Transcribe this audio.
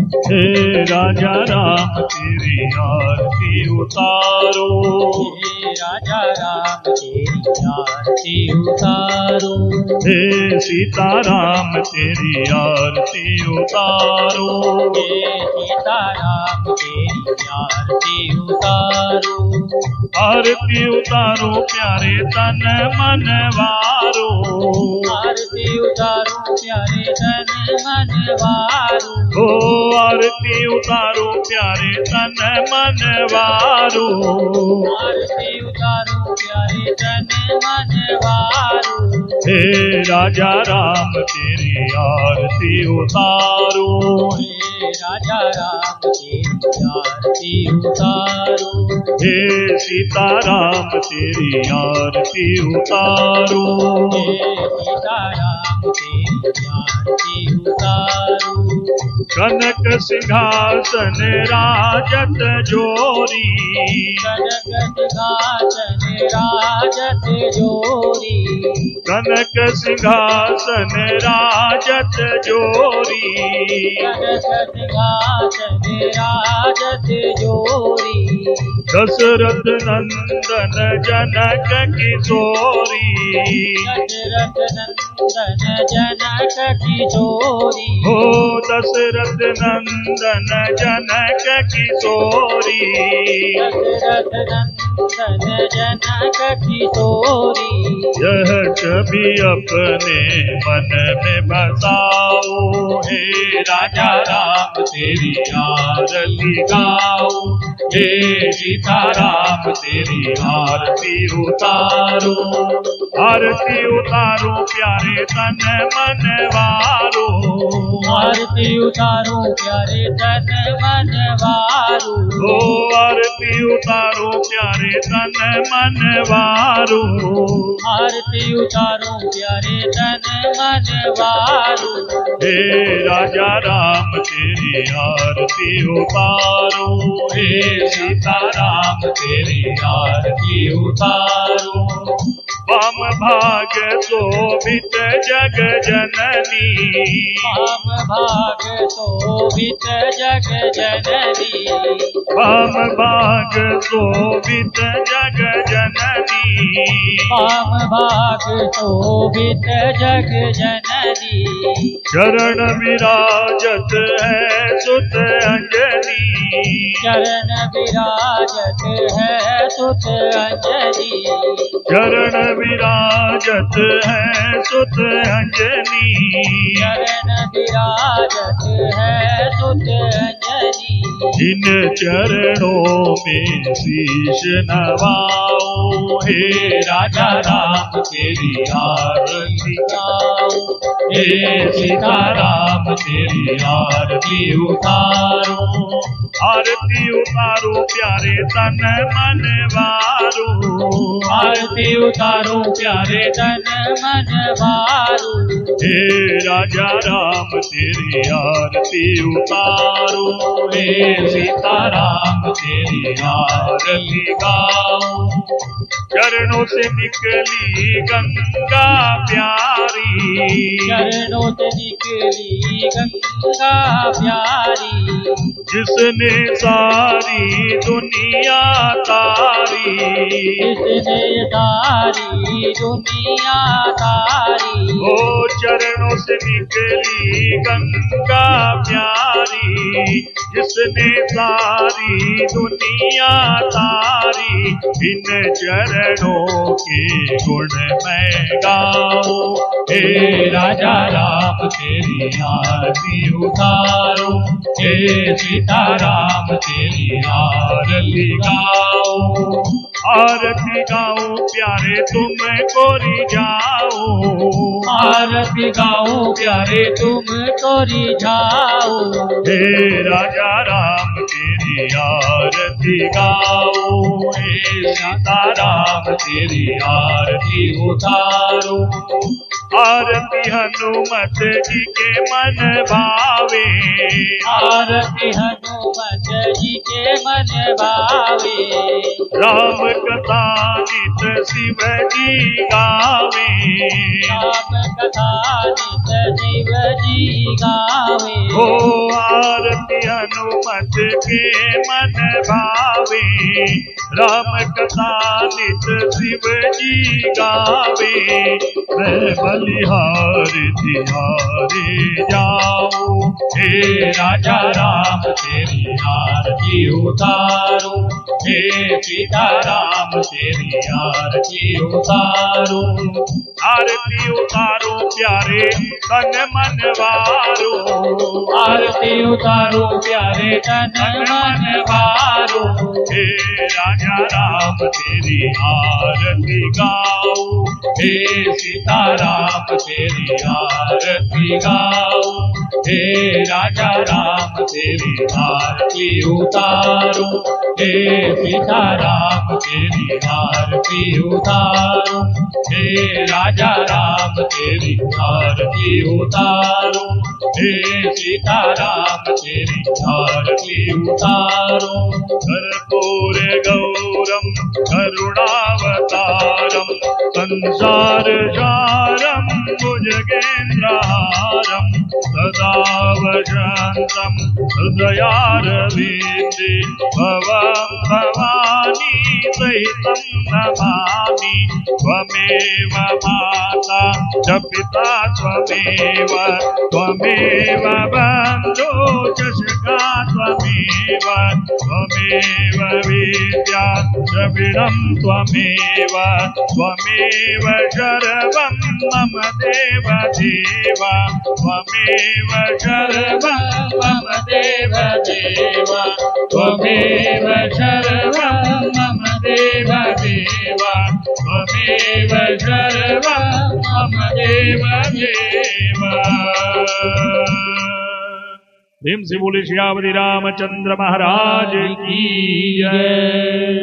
हे राजा राम तेरी आरती उतारो, हे राजा राम तेरी आरती उतारो, हे सीता राम तेरी आरती उतारो, हे सीता राम तेरी आरती उतारो, आरती उतारो प्यारे तन मन वारो, आरती उतारो प्यारे तन मन वारो, ओ आरती उतारो प्यारे तन मन वारो, आरती उतारो प्यारे तन मन वारो, हे राजा राम तेरी आरती उतारो, हे राजा राम तेरी आरती उतारो, हे सीता राम तेरी आरती उतारो, हे सीता राम तेरी आरती उतारो, कनक सिंहासन राजत जोरी, कनक सिंहासन राजत जोरी, कनक सिंहासन राजत जोरी, कनक सिंहासन राजत जोरी, दशरथ नंदन जनक किशोरी, दशरथ नंदन जनक किशोरी, हो दशरथ नंदन जनक किशोरी, दशरथ नंदन जनक किशोरी, यह छवि अपने मन में बसाओ, हे राजा राम तेरी आरती गाओ, हे सीता राम तेरी आरती उतारो, आरती उतारो प्यारे तन मन वारो, आरती उतारो प्यारे तन मन वारो, ओ आरती उतारो प्यारे तन मन वारो, आरती उतारो प्यारे तन मन वारो, हे राजा राम तेरी आरती उतारो, हे सीता राम तेरी आरती उतारो, वाम भाग शोभित जग जननी, वाम भाग शोभित जग जननी, वाम भाग शोभित जग जननी, वाम भाग शोभित जग जननी, चरण विराजत है सुत अंजनी, चरण विराजत है सुत अंजनी, चरण विराजत है सुत अंजनी, चरण विराजत है सुत अंजनी, इन चरणों में शीश नवाओ, हे राजा राम तेरी आरती गाओ, हे सीता राम तेरी आरती उतारो, आरती उतारो प्यारे तन मन वारो, आरती उतारो प्यारे तन मन वारो, हे राजा राम तेरी आरती उतारो, हे सीता राम तेरी आरती गाओ, चरणों से निकली गंगा प्यारी, चरणों से निकली गंगा प्यारी, जिसने सारी दुनिया तारी, जिसने सारी दुनिया तारी, ओ चरणों से निकली गंगा प्यारी, जिसने सारी दुनिया तारी, इन चरणों के गुण मैं गाओ, हे राजा राम तेरी आरती उतारो, हे सीता राम तेरी आरती गाओ, आरती गाओ प्यारे तुम कोरी जाओ, आरती गाओ प्यारे तुम कोरी जाओ, हे राजा राम तेरी आरती गाओ, हे सीता राम तेरी आरती उतारो, आरती हनुमत जी के मन भावे, आरती हनुमत जी के मन भावे, राम कथा नित शिव जी गावे, राम कथा नित शिव जी गावे, ओ आरती हनुमत के मन भावे, राम कथा नित शिव जी गावे। मैं बलिहार तिहारे जाऊं, हे राजा राम तेरी आरती उतारो, हे सीता राम तेरी आरती उतारो। आरती उतारो प्यारे तन मन वारो, आरती उतारो प्यारे तन मन वारो। हे राजा राम तेरी आरती गाओ, हे सीता राम तेरी आरती गाओ, हे राजा राम तेरी आरती उतारो, हे सीता राम तेरी आरती उतारो, हे राजा राम तेरी आरती उतारो, हे सीता राम तेरी आरती उतारो। कर्पूर गौरम करुणावतारम, संसार सारम भुजगेन्द्रहारम, सदा वसंतम हृदयारविंदे, भवं भवानी सहितं नमामि। त्वमेव माता च पिता त्वमेव, त्वमेव बन्धो च सखा त्वमेव, त्वमेव विद्या द्रविणं त्वमेव, त्वमेव सर्वं मम देव देव, त्वमेव सर्वं मम देव देव, त्वमेव सर्वं मम देव देव, त्वमेव सर्वं मम देव देव। प्रेम से बोले श्री रामचंद्र महाराज की जय।